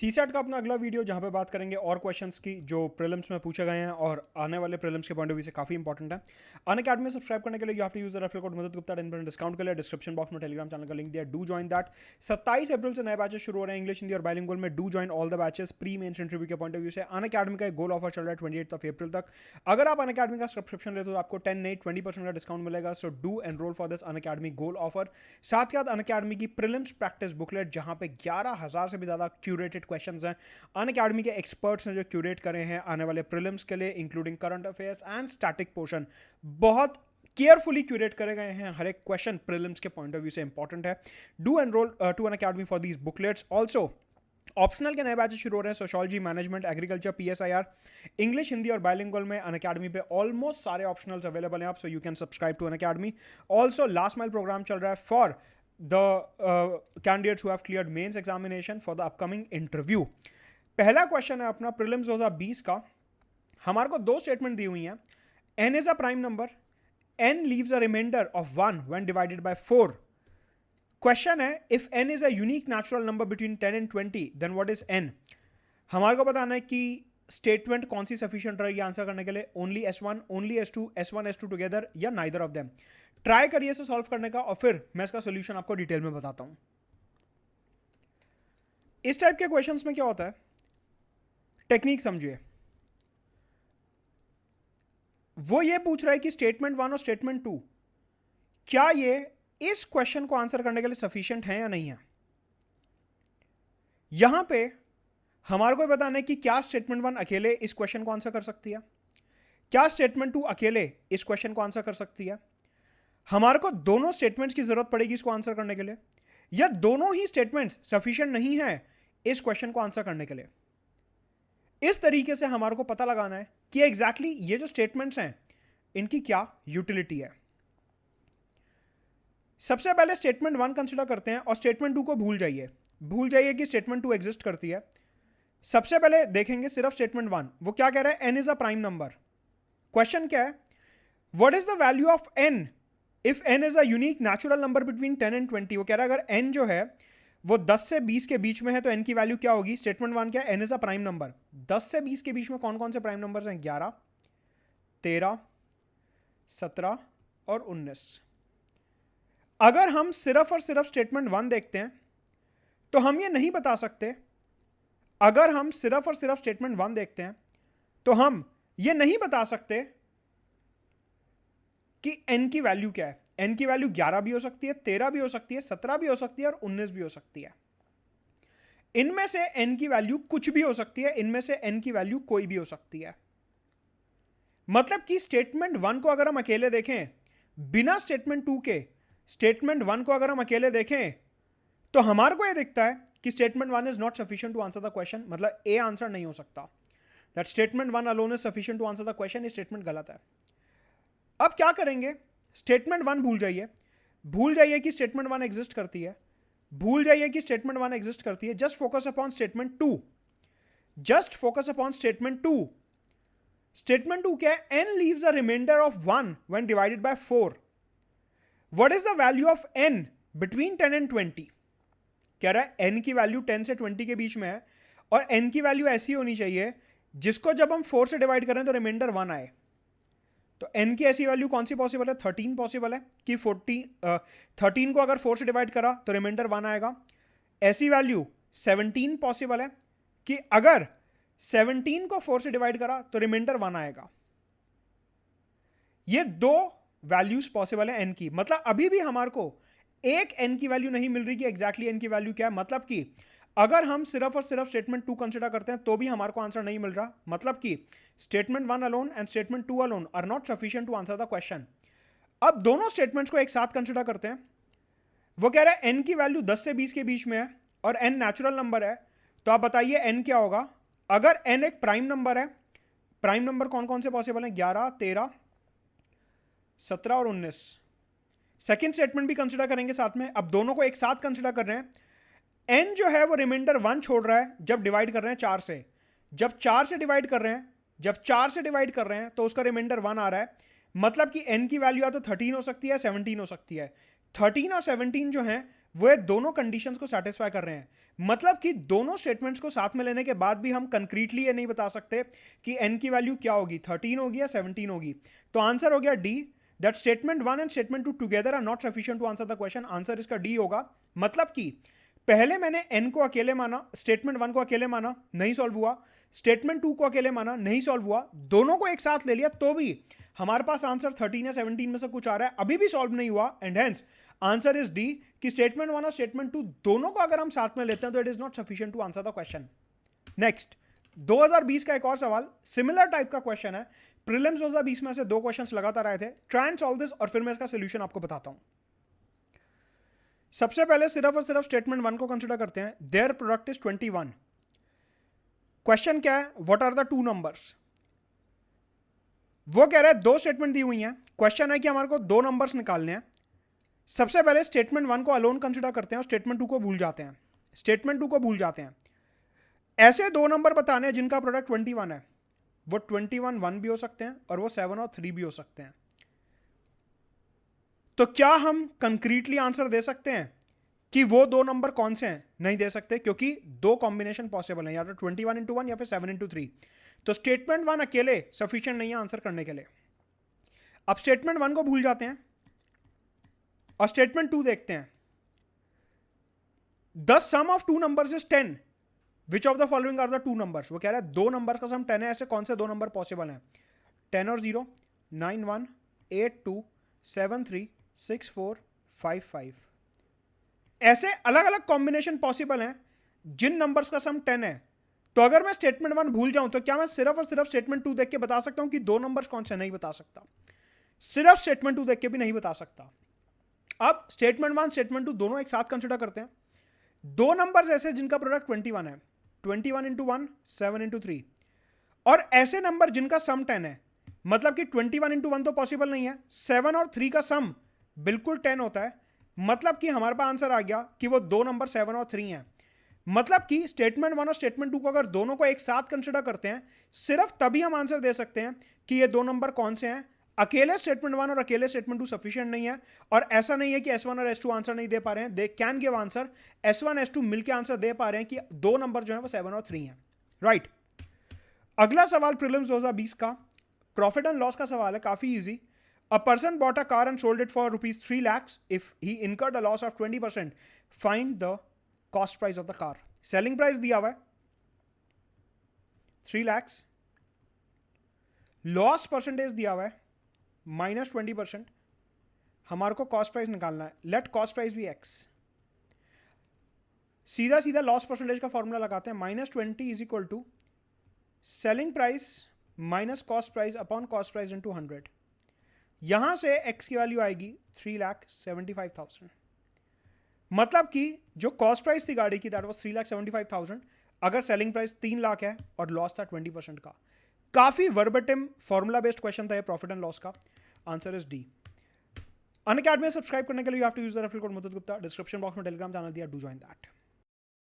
CSAT का अपना अगला वीडियो जहाँ पे बात करेंगे और क्वेश्चंस की जो प्रीलिम्स में पूछे गए हैं और आने वाले प्रीलिम्स के पॉइंट ऑफ व्यू से काफी इंपॉर्टेंट है। अनअकैडमी में सब्सक्राइब करने के लिए you have to use the referral code Mudit Gupta 10% discount के लिए डिस्क्रिप्शन बॉक्स में टेलीग्राम चैनल का लिंक दिया, डू जॉइन दैट। 27 अप्रैल से नए बैचेस शुरू हो रहे हैं इंग्लिश, हिंदी और बाइलिंगुअल में। Do join all the batches pre mains interview के पॉइंट ऑफ व्यू से। अनअकैडमी का एक गोल ऑफर चल रहा है 28 अप्रैल तक। अगर आप अनअकैडमी का सब्सक्रिप्शन लेते हो तो आपको 20% का डिस्काउंट मिलेगा। So do enrol for this Unacademy goal offer. साथ ही साथ अनअकैडमी की प्रीलिम्स प्रैक्टिस बुकलेट जहां पे 11,000 से भी ज्यादा क्यूरेटेड क्वेश्चंस हैं अनअकैडमी के एक्सपर्ट्स ने जो क्यूरेट करे हैं आने वाले प्रीलिम्स के लिए, including current affairs and static portion. बहुत केयरफुली क्यूरेट करे गए हैं, हर एक क्वेश्चन प्रीलिम्स के पॉइंट ऑफ व्यू से इंपॉर्टेंट है। Do enrol to Unacademy for these booklets. Also optional के नए बैचेस शुरू हो रहे हैं, sociology, management, agriculture, PSIR, English, Hindi और बाइलिंगुअल में। अनअकैडमी पे ऑलमोस्ट सारे ऑप्शनल्स अवेलेबल हैं आप, so you can subscribe to Unacademy. Also last mile programme चल रहा है for the candidates who have cleared mains examination for the upcoming interview. पहला क्वेश्चन है अपना प्रीलिम्स 2020 का। हमारे को दो स्टेटमेंट दी हुई हैं। n is a prime number, n leaves a reminder of 1 when divided by 4। Question है if n is a unique natural number between 10 and 20 then what is n। हमारे को बताना है कि स्टेटमेंट कौन सी सफिशिएंट रहेगी आंसर करने के लिए, only S1, only S2, S1 S2 together या नाइदर ऑफ देम। ट्राई करिए इसे सॉल्व करने का और फिर मैं इसका सोल्यूशन आपको डिटेल में बताता हूं। इस टाइप के क्वेश्चंस में क्या होता है, टेक्निक समझिए। वो ये पूछ रहा है कि स्टेटमेंट 1 और स्टेटमेंट 2 क्या ये इस क्वेश्चन को आंसर करने के लिए सफिशिएंट है या नहीं है। यहां पे हमारे को बताना है कि क्या स्टेटमेंट 1 अकेले इस क्वेश्चन को आंसर कर सकती है, क्या स्टेटमेंट 2 अकेले इस क्वेश्चन को आंसर कर सकती है। हमारे को दोनों स्टेटमेंट्स की जरूरत पड़ेगी इसको आंसर करने के लिए, या दोनों ही स्टेटमेंट्स सफिशिएंट नहीं है इस क्वेश्चन को आंसर करने के लिए। इस तरीके से हमारे को पता लगाना है कि एग्जैक्टली ये जो स्टेटमेंट्स हैं इनकी क्या यूटिलिटी है। सबसे पहले स्टेटमेंट 1 कंसीडर करते हैं और स्टेटमेंट 2 को भूल जाइए कि स्टेटमेंट 2 एग्जिस्ट करती है। सबसे पहले देखेंगे सिर्फ स्टेटमेंट 1। वो क्या कह रहा है, n is a prime number. Question क्या है, what is the value of n if n is a unique natural number between 10 and 20। वो कह रहा है अगर n जो है वो 10 से 20 के बीच में है तो n की वैल्यू क्या होगी। स्टेटमेंट 1 क्या है, n is a prime number. 10 से 20 के बीच में कौन कौन से प्राइम नंबर्स हैं, 11, 13, 17 और 19। अगर हम सिर्फ और सिर्फ स्टेटमेंट 1 देखते हैं तो हम ये नहीं बता सकते, अगर हम सिर्फ और सिर्फ स्टेटमेंट 1 देखते हैं तो हम ये नहीं बता सकते कि n की वैल्यू क्या है। n की वैल्यू 11 भी हो सकती है, 13 भी हो सकती है, 17 भी हो सकती है और 19 भी हो सकती है। इनमें से n की वैल्यू कुछ भी हो सकती है, इनमें से n की वैल्यू कोई भी हो सकती है। मतलब कि स्टेटमेंट 1 को अगर हम अकेले देखें बिना स्टेटमेंट 2 के, स्टेटमेंट 1 को अगर हम अकेले देखें तो हमारे को यह दिखता है कि statement 1 is not sufficient to answer the question, मतलब ए आंसर नहीं हो सकता। That statement 1 alone is sufficient to answer the question, ये स्टेटमेंट गलत है। अब क्या करेंगे, स्टेटमेंट 1 भूल जाइए कि स्टेटमेंट 1 एग्जिस्ट करती है, भूल जाइए कि स्टेटमेंट 1 एग्जिस्ट करती है। Just focus upon statement 2, just focus upon statement 2। Statement 2 क्या है, n leaves a reminder of 1 when divided by 4। What is the value of n between 10 and 20। कह रहा है n की वैल्यू 10 से 20 के बीच में है और n की वैल्यू ऐसी होनी चाहिए जिसको जब हम 4 से डिवाइड करें तो रिमाइंडर 1 आए। तो n की ऐसी वैल्यू कौन सी पॉसिबल है, 13 पॉसिबल है कि 13 को अगर 4 से डिवाइड करा तो रिमाइंडर 1 आएगा। ऐसी वैल्यू 17 पॉसिबल है कि अगर 17 को 4 से डिवाइड करा तो रिमाइंडर 1 आएगा। ये दो वैल्यूज पॉसिबल है n की। मतलब अभी भी हमारे को एक n की वैल्यू नहीं मिल रही कि एग्जैक्टली n की वैल्यू क्या है। मतलब कि अगर हम सिर्फ और सिर्फ स्टेटमेंट 2 कंसीडर करते हैं तो भी हमारे को आंसर नहीं मिल रहा। मतलब कि statement 1 alone and statement 2 alone are not sufficient to answer the question. अब दोनों स्टेटमेंट्स को एक साथ कंसीडर करते हैं। वो कह रहा है n की वैल्यू 10 से 20 के बीच में है और n नेचुरल नंबर है, तो आप बताइए n क्या होगा। अगर n एक प्राइम नंबर है, प्राइम नंबर कौन कौन से पॉसिबल है, 11, 13, 17 और 19। सेकेंड स्टेटमेंट भी कंसीडर करेंगे साथ में। अब दोनों को एक साथ कंसीडर कर रहे हैं। n जो है वो रिमाइंडर 1 छोड़ रहा है जब डिवाइड कर रहे हैं 4 से। जब 4 से डिवाइड कर रहे हैं तो उसका रिमाइंडर 1 आ रहा है। मतलब कि n की वैल्यू या तो 13 हो सकती है, 17 हो सकती है। 13 और 17 जो हैं वो ये दोनों कंडीशंस को सेटिस्फाई कर रहे हैं। मतलब कि दोनों स्टेटमेंट्स को साथ में लेने के बाद भी हम कंक्रीटली ये नहीं बता सकते कि n की वैल्यू क्या होगी, 13 होगी या 17 होगी। तो आंसर हो गया D, that statement 1 and statement 2 together are not sufficient to answer the question. Answer इसका डी होगा। मतलब कि पहले मैंने n को अकेले माना, स्टेटमेंट 1 को अकेले माना, नहीं सॉल्व हुआ, स्टेटमेंट 2 को अकेले माना, नहीं सॉल्व हुआ, दोनों को एक साथ ले लिया तो भी हमारे पास आंसर 13 या 17 में से कुछ आ रहा है, अभी भी सॉल्व नहीं हुआ। And hence answer is D कि स्टेटमेंट 1 और स्टेटमेंट 2 दोनों को अगर हम साथ में लेते हैं तो it is not sufficient to answer the question. Next 2020 का एक और सवाल, सिमिलर टाइप का क्वेश्चन है। प्रीलिम्स 2020 में से दो क्वेश्चंस लगातार आए थे। ट्राई एंड सॉल्व दिस और फिर मैं इसका सोल्यूशन आपको बताता हूं। सबसे पहले सिर्फ और सिर्फ स्टेटमेंट 1 को कंसीडर करते हैं। Their product is 21। क्वेश्चन क्या है, what are the two numbers. वो कह रहे हैं दो स्टेटमेंट दी हुई हैं, क्वेश्चन है कि हमारे को दो नंबर्स निकालने हैं। सबसे पहले स्टेटमेंट 1 को अलोन कंसीडर करते हैं और स्टेटमेंट 2 को भूल जाते हैं। स्टेटमेंट 2 को भूल जाते हैं। ऐसे दो नंबर बताने हैं जिनका प्रोडक्ट 21 है। वो 21 1 भी हो सकते हैं और वो 7 और 3 भी हो सकते हैं। तो क्या हम कंक्रीटली आंसर दे सकते हैं कि वो दो नंबर कौन से हैं? नहीं दे सकते, क्योंकि दो कॉम्बिनेशन पॉसिबल है, या तो 21 into 1 या फिर 7 into 3। तो स्टेटमेंट 1 अकेले सफिशिएंट नहीं है आंसर करने के लिए। अब स्टेटमेंट 1 को भूल जाते हैं और स्टेटमेंट 2 देखते हैं। The sum of two numbers is 10, which of the following are the two numbers. वो कह रहा है दो नंबर्स का सम 10 है, ऐसे कौन से दो नंबर पॉसिबल हैं? 10 और 0, 9 1, 8 2, 7 3, 6 4, 5 5। ऐसे अलग अलग कॉम्बिनेशन पॉसिबल हैं जिन नंबर्स का सम 10 है। तो अगर मैं स्टेटमेंट 1 भूल जाऊं तो क्या मैं सिर्फ और सिर्फ स्टेटमेंट 2 देख के बता सकता हूं कि दो नंबर्स कौन से? नहीं बता सकता। सिर्फ स्टेटमेंट 2 देख के भी नहीं बता सकता। अब स्टेटमेंट 1 स्टेटमेंट 2 दोनों एक साथ कंसिडर करते हैं। दो नंबर्स ऐसे जिनका प्रोडक्ट 21 है, 21 into 1, 7 into 3। और ऐसे नंबर जिनका सम 10 है, मतलब कि 21 into 1 तो पॉसिबल नहीं है, 7 और 3 का सम बिल्कुल 10 होता है। मतलब कि हमारे पास आंसर आ गया कि वो दो नंबर 7 और 3 हैं। मतलब कि स्टेटमेंट 1 और स्टेटमेंट 2 को अगर दोनों को एक साथ कंसिडर करते हैं, सिर्फ तभी हम आंसर दे सकते हैं कि ये दो नंबर कौन से हैं। अकेले स्टेटमेंट 1 और अकेले स्टेटमेंट 2 सफिशिएंट नहीं है। और ऐसा नहीं है कि S1 और S2 आंसर नहीं दे पा रहे हैं, they can give answer. S1 S2 मिलकर आंसर दे पा रहे हैं कि दो नंबर जो है वो 7 और 3 हैं। राइट। अगला सवाल प्रीलिम्स 2020 का प्रॉफिट एंड लॉस का सवाल है, काफी easy. A person bought a car and sold it for rupees 3 lakhs. If he incurred a loss of 20%, find the cost price of the car. Selling price दिया हुआ है 3 lakhs. Loss percentage दिया हुआ है -20%। हमारे को कॉस्ट प्राइस निकालना है। लेट कॉस्ट प्राइस भी x। सीधा सीधा लॉस परसेंटेज का फॉर्मूला लगाते हैं। -20 is equal to selling price minus cost price upon cost price into 100। यहां से x की वैल्यू आएगी 3,75,000। मतलब कि जो कॉस्ट प्राइस थी गाड़ी की दैट वाज 3,75,000, अगर सेलिंग प्राइस 3 लाख है और लॉस था 20% का। काफी वर्बेटिम फॉर्मूला बेस्ड क्वेश्चन था ये प्रॉफिट एंड लॉस का। Answer is D. अनअकैडमी में सब्सक्राइब करने के लिए you have to use the referral code Mudit Gupta. Description box में टेलीग्राम चैनल दिया, डू ज्वाइन दैट।